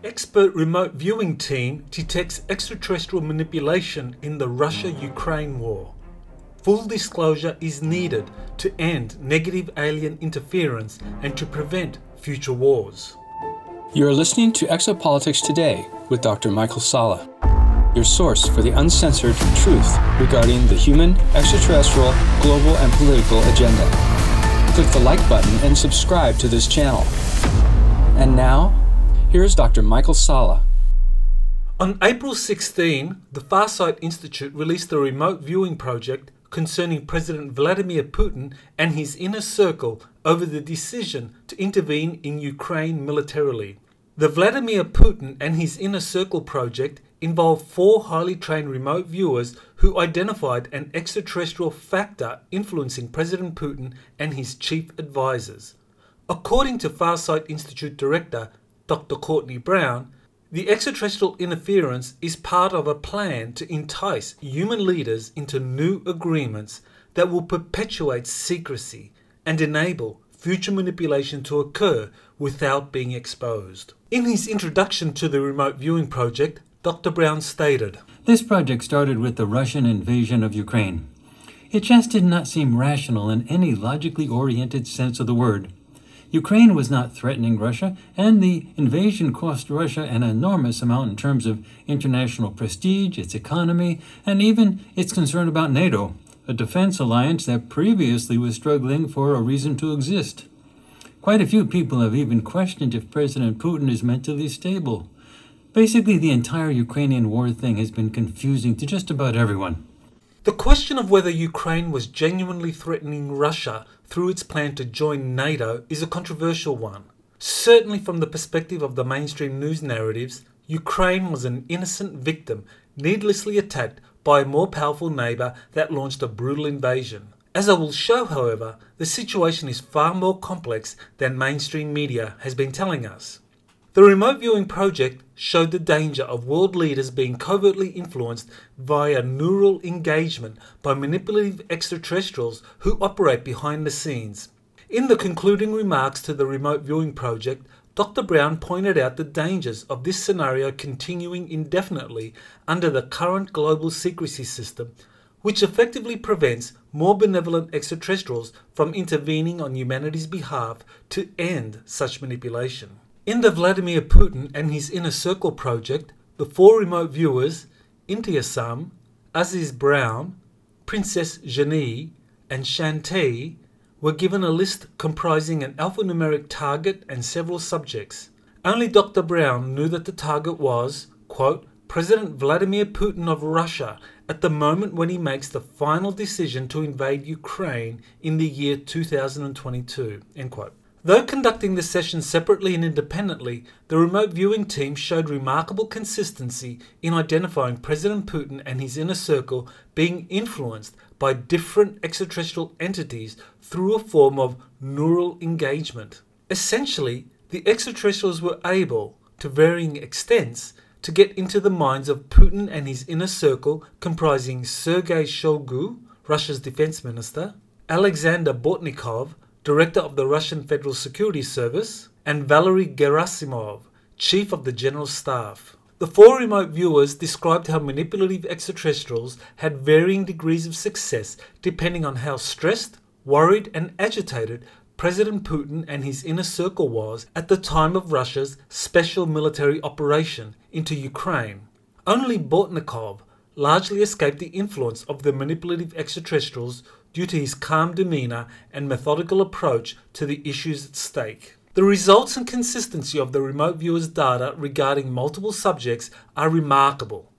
Expert remote viewing team detects extraterrestrial manipulation in the Russia-Ukraine war. Full disclosure is needed to end negative alien interference and to prevent future wars. You are listening to Exopolitics Today with Dr. Michael Salla, your source for the uncensored truth regarding the human, extraterrestrial, global, and political agenda. Click the like button and subscribe to this channel. And now, here's Dr. Michael Salla. On April 16, the Farsight Institute released a remote viewing project concerning President Vladimir Putin and his inner circle over the decision to intervene in Ukraine militarily. The Vladimir Putin and his inner circle project involved 4 highly trained remote viewers who identified an extraterrestrial factor influencing President Putin and his chief advisors. According to Farsight Institute Director Dr. Courtney Brown, the extraterrestrial interference is part of a plan to entice human leaders into new agreements that will perpetuate secrecy and enable future manipulation to occur without being exposed. In his introduction to the remote viewing project, Dr. Brown stated, "This project started with the Russian invasion of Ukraine. It just did not seem rational in any logically oriented sense of the word. Ukraine was not threatening Russia, and the invasion cost Russia an enormous amount in terms of international prestige, its economy, and even its concern about NATO, a defense alliance that previously was struggling for a reason to exist. Quite a few people have even questioned if President Putin is mentally stable. Basically, the entire Ukrainian war thing has been confusing to just about everyone." The question of whether Ukraine was genuinely threatening Russia through its plan to join NATO is a controversial one. Certainly from the perspective of the mainstream news narratives, Ukraine was an innocent victim needlessly attacked by a more powerful neighbour that launched a brutal invasion. As I will show, however, the situation is far more complex than mainstream media has been telling us. The remote viewing project showed the danger of world leaders being covertly influenced via neural engagement by manipulative extraterrestrials who operate behind the scenes. In the concluding remarks to the remote viewing project, Dr. Brown pointed out the dangers of this scenario continuing indefinitely under the current global secrecy system, which effectively prevents more benevolent extraterrestrials from intervening on humanity's behalf to end such manipulation. In the Vladimir Putin and his inner circle project, the 4 remote viewers, Intiasam, Aziz Brown, Princess Jenny, and Shanti, were given a list comprising an alphanumeric target and several subjects. Only Dr. Brown knew that the target was, quote, President Vladimir Putin of Russia at the moment when he makes the final decision to invade Ukraine in the year 2022, end quote. Though conducting the session separately and independently, the remote viewing team showed remarkable consistency in identifying President Putin and his inner circle being influenced by different extraterrestrial entities through a form of neural engagement. Essentially, the extraterrestrials were able, to varying extents, to get into the minds of Putin and his inner circle comprising Sergei Shoigu, Russia's defense minister, Alexander Bortnikov, Director of the Russian Federal Security Service, and Valery Gerasimov, Chief of the General Staff. The 4 remote viewers described how manipulative extraterrestrials had varying degrees of success depending on how stressed, worried, and agitated President Putin and his inner circle was at the time of Russia's special military operation into Ukraine. Only Bortnikov largely escaped the influence of the manipulative extraterrestrials due to his calm demeanour and methodical approach to the issues at stake. The results and consistency of the remote viewers' data regarding multiple subjects are remarkable,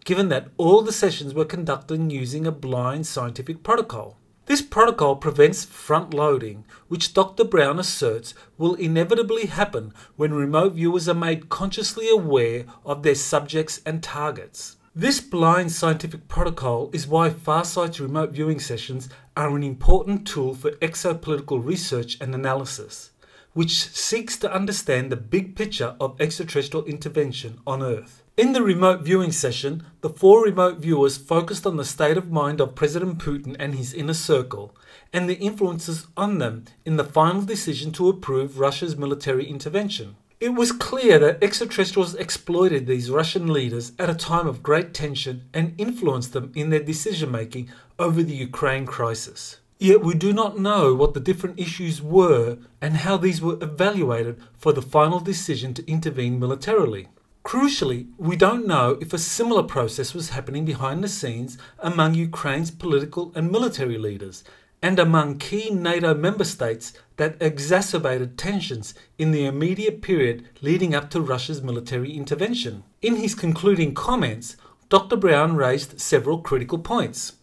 given that all the sessions were conducted using a blind scientific protocol. This protocol prevents front-loading, which Dr. Brown asserts will inevitably happen when remote viewers are made consciously aware of their subjects and targets. This blind scientific protocol is why Farsight's remote viewing sessions are an important tool for exopolitical research and analysis, which seeks to understand the big picture of extraterrestrial intervention on Earth. In the remote viewing session, the 4 remote viewers focused on the state of mind of President Putin and his inner circle, and the influences on them in the final decision to approve Russia's military intervention. It was clear that extraterrestrials exploited these Russian leaders at a time of great tension and influenced them in their decision-making over the Ukraine crisis. Yet we do not know what the different issues were and how these were evaluated for the final decision to intervene militarily. Crucially, we don't know if a similar process was happening behind the scenes among Ukraine's political and military leaders and among key NATO member states that exacerbated tensions in the immediate period leading up to Russia's military intervention. In his concluding comments, Dr. Brown raised several critical points.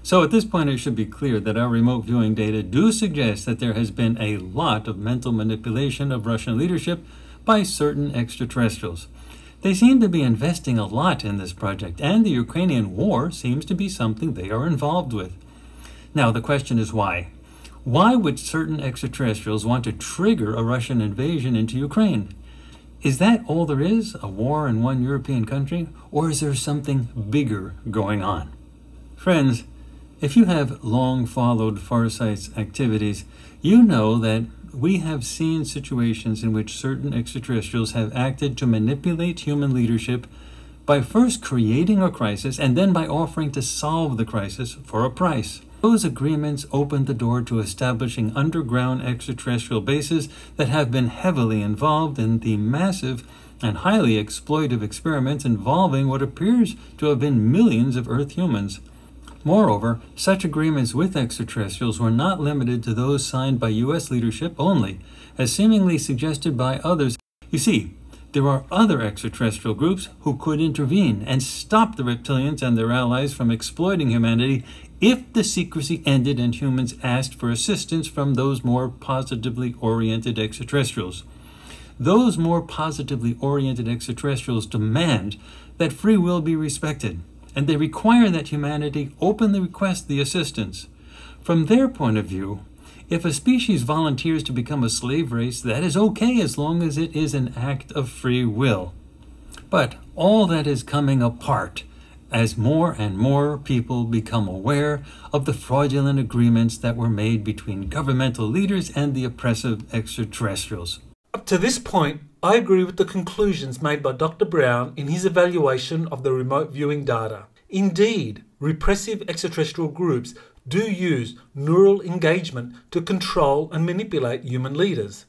So at this point, it should be clear that our remote viewing data do suggest that there has been a lot of mental manipulation of Russian leadership by certain extraterrestrials. They seem to be investing a lot in this project, and the Ukrainian war seems to be something they are involved with. Now, the question is why? Why would certain extraterrestrials want to trigger a Russian invasion into Ukraine? Is that all there is, a war in one European country, or is there something bigger going on? Friends, if you have long followed Farsight's activities, you know that we have seen situations in which certain extraterrestrials have acted to manipulate human leadership by first creating a crisis and then by offering to solve the crisis for a price. Those agreements opened the door to establishing underground extraterrestrial bases that have been heavily involved in the massive and highly exploitive experiments involving what appears to have been millions of Earth humans. Moreover, such agreements with extraterrestrials were not limited to those signed by U.S. leadership only, as seemingly suggested by others. You see, there are other extraterrestrial groups who could intervene and stop the reptilians and their allies from exploiting humanity if the secrecy ended and humans asked for assistance from those more positively oriented extraterrestrials. Those more positively oriented extraterrestrials demand that free will be respected, and they require that humanity openly request the assistance. From their point of view, if a species volunteers to become a slave race, that is okay as long as it is an act of free will. But all that is coming apart as more and more people become aware of the fraudulent agreements that were made between governmental leaders and the oppressive extraterrestrials. Up to this point, I agree with the conclusions made by Dr. Brown in his evaluation of the remote viewing data. Indeed, repressive extraterrestrial groups do use neural engagement to control and manipulate human leaders.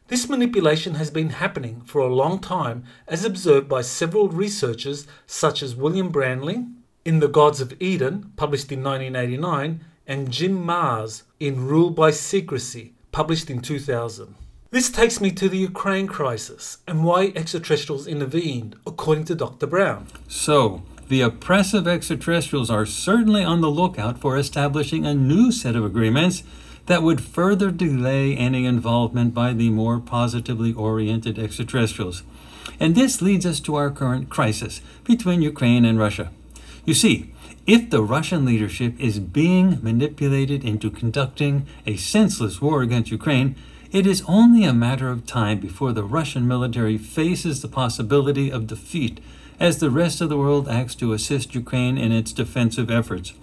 This manipulation has been happening for a long time, as observed by several researchers such as William Branley in The Gods of Eden, published in 1989, and Jim Marrs in Rule by Secrecy, published in 2000. This takes me to the Ukraine crisis and why extraterrestrials intervened, according to Dr. Brown. So, the oppressive extraterrestrials are certainly on the lookout for establishing a new set of agreements that would further delay any involvement by the more positively oriented extraterrestrials. And this leads us to our current crisis between Ukraine and Russia. You see, if the Russian leadership is being manipulated into conducting a senseless war against Ukraine, it is only a matter of time before the Russian military faces the possibility of defeat as the rest of the world acts to assist Ukraine in its defensive efforts.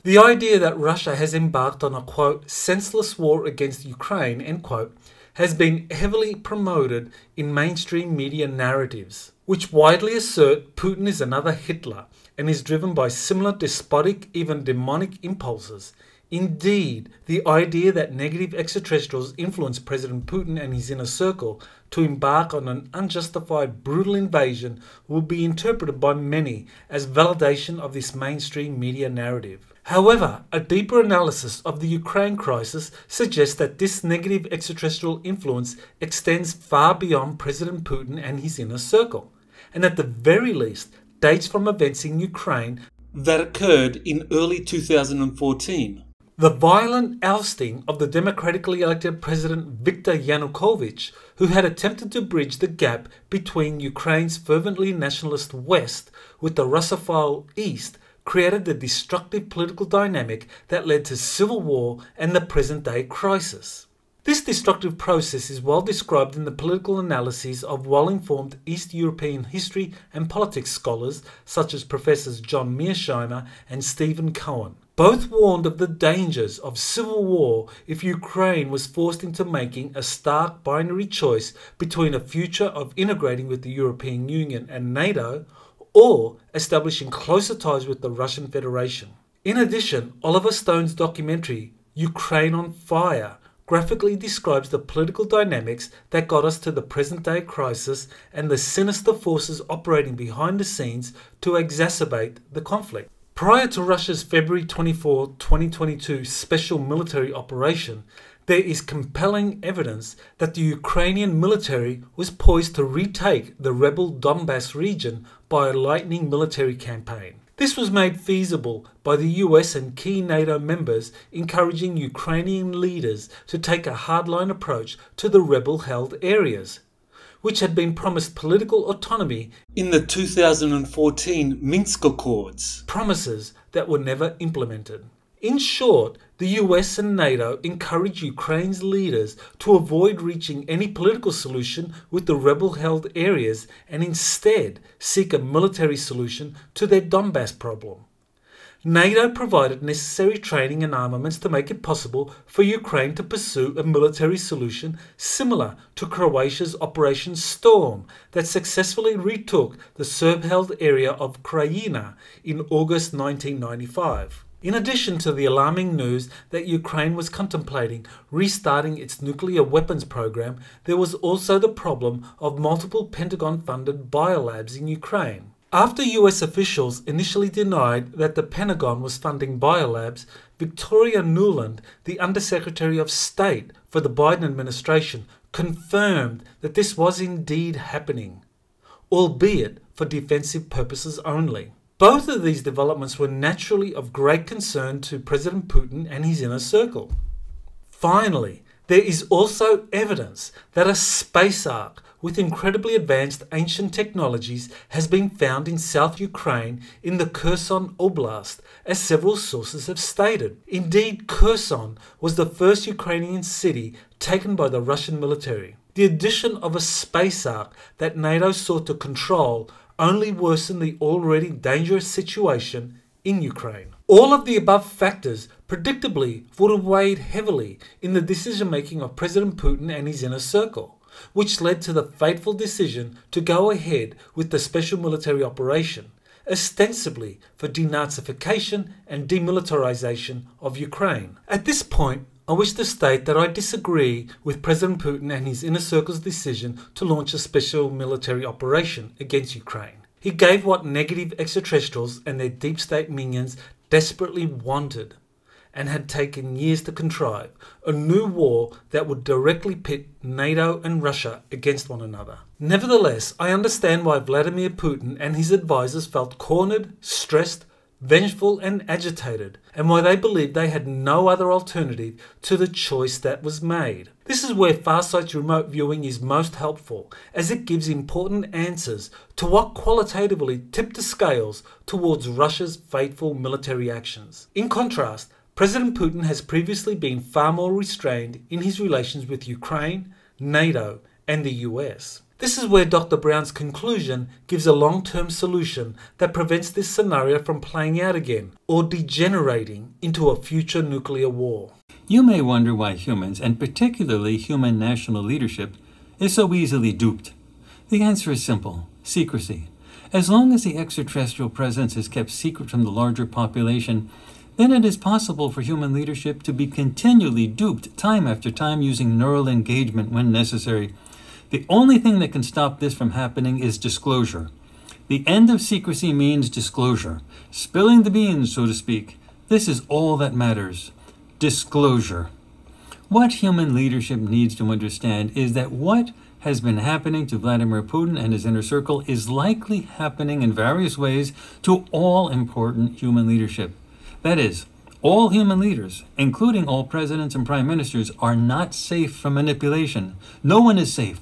The idea that Russia has embarked on a, quote, senseless war against Ukraine, end quote, has been heavily promoted in mainstream media narratives, which widely assert Putin is another Hitler and is driven by similar despotic, even demonic impulses. Indeed, the idea that negative extraterrestrials influence President Putin and his inner circle to embark on an unjustified, brutal invasion will be interpreted by many as validation of this mainstream media narrative. However, a deeper analysis of the Ukraine crisis suggests that this negative extraterrestrial influence extends far beyond President Putin and his inner circle, and at the very least dates from events in Ukraine that occurred in early 2014. The violent ousting of the democratically elected President Viktor Yanukovych, who had attempted to bridge the gap between Ukraine's fervently nationalist West with the Russophile East, created the destructive political dynamic that led to civil war and the present-day crisis. This destructive process is well described in the political analyses of well-informed East European history and politics scholars such as Professors John Mearsheimer and Stephen Cohen. Both warned of the dangers of civil war if Ukraine was forced into making a stark binary choice between a future of integrating with the European Union and NATO or establishing closer ties with the Russian Federation. In addition, Oliver Stone's documentary, Ukraine on Fire, graphically describes the political dynamics that got us to the present-day crisis and the sinister forces operating behind the scenes to exacerbate the conflict. Prior to Russia's February 24, 2022 special military operation, there is compelling evidence that the Ukrainian military was poised to retake the rebel Donbass region by a lightning military campaign. This was made feasible by the US and key NATO members encouraging Ukrainian leaders to take a hardline approach to the rebel-held areas, which had been promised political autonomy in the 2014 Minsk Accords, promises that were never implemented. In short, the US and NATO encouraged Ukraine's leaders to avoid reaching any political solution with the rebel-held areas and instead seek a military solution to their Donbass problem. NATO provided necessary training and armaments to make it possible for Ukraine to pursue a military solution similar to Croatia's Operation Storm that successfully retook the Serb-held area of Krajina in August 1995. In addition to the alarming news that Ukraine was contemplating restarting its nuclear weapons program, there was also the problem of multiple Pentagon-funded biolabs in Ukraine. After US officials initially denied that the Pentagon was funding biolabs, Victoria Nuland, the Undersecretary of State for the Biden administration, confirmed that this was indeed happening, albeit for defensive purposes only. Both of these developments were naturally of great concern to President Putin and his inner circle. Finally, there is also evidence that a space ark with incredibly advanced ancient technologies has been found in South Ukraine in the Kherson Oblast, as several sources have stated. Indeed, Kherson was the first Ukrainian city taken by the Russian military. The addition of a space ark that NATO sought to control only worsened the already dangerous situation in Ukraine. All of the above factors predictably would have weighed heavily in the decision-making of President Putin and his inner circle, which led to the fateful decision to go ahead with the special military operation, ostensibly for denazification and demilitarization of Ukraine. At this point, I wish to state that I disagree with President Putin and his inner circle's decision to launch a special military operation against Ukraine. He gave what negative extraterrestrials and their deep state minions desperately wanted, and had taken years to contrive, a new war that would directly pit NATO and Russia against one another. Nevertheless, I understand why Vladimir Putin and his advisors felt cornered, stressed, vengeful and agitated, and why they believed they had no other alternative to the choice that was made. This is where Farsight's remote viewing is most helpful, as it gives important answers to what qualitatively tipped the scales towards Russia's fateful military actions. In contrast, President Putin has previously been far more restrained in his relations with Ukraine, NATO, and the US. This is where Dr. Brown's conclusion gives a long-term solution that prevents this scenario from playing out again or degenerating into a future nuclear war. You may wonder why humans, and particularly human national leadership, is so easily duped. The answer is simple: secrecy. As long as the extraterrestrial presence is kept secret from the larger population, then it is possible for human leadership to be continually duped time after time using neural engagement when necessary. The only thing that can stop this from happening is disclosure. The end of secrecy means disclosure. Spilling the beans, so to speak. This is all that matters. Disclosure. What human leadership needs to understand is that what has been happening to Vladimir Putin and his inner circle is likely happening in various ways to all important human leadership. That is, all human leaders, including all presidents and prime ministers, are not safe from manipulation. No one is safe.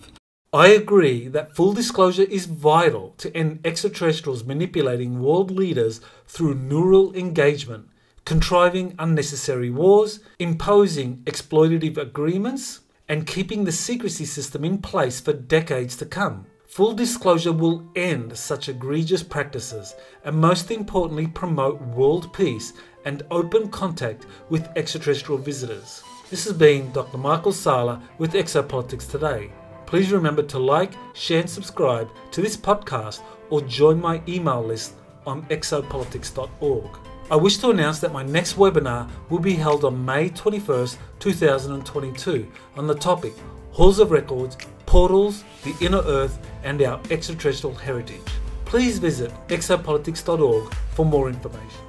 I agree that full disclosure is vital to end extraterrestrials manipulating world leaders through neural engagement, contriving unnecessary wars, imposing exploitative agreements, and keeping the secrecy system in place for decades to come. Full disclosure will end such egregious practices and most importantly promote world peace and open contact with extraterrestrial visitors. This has been Dr. Michael Sala with Exopolitics Today. Please remember to like, share and subscribe to this podcast or join my email list on exopolitics.org. I wish to announce that my next webinar will be held on May 21st, 2022 on the topic Halls of Records, Portals, the Inner Earth and our Extraterrestrial Heritage. Please visit exopolitics.org for more information.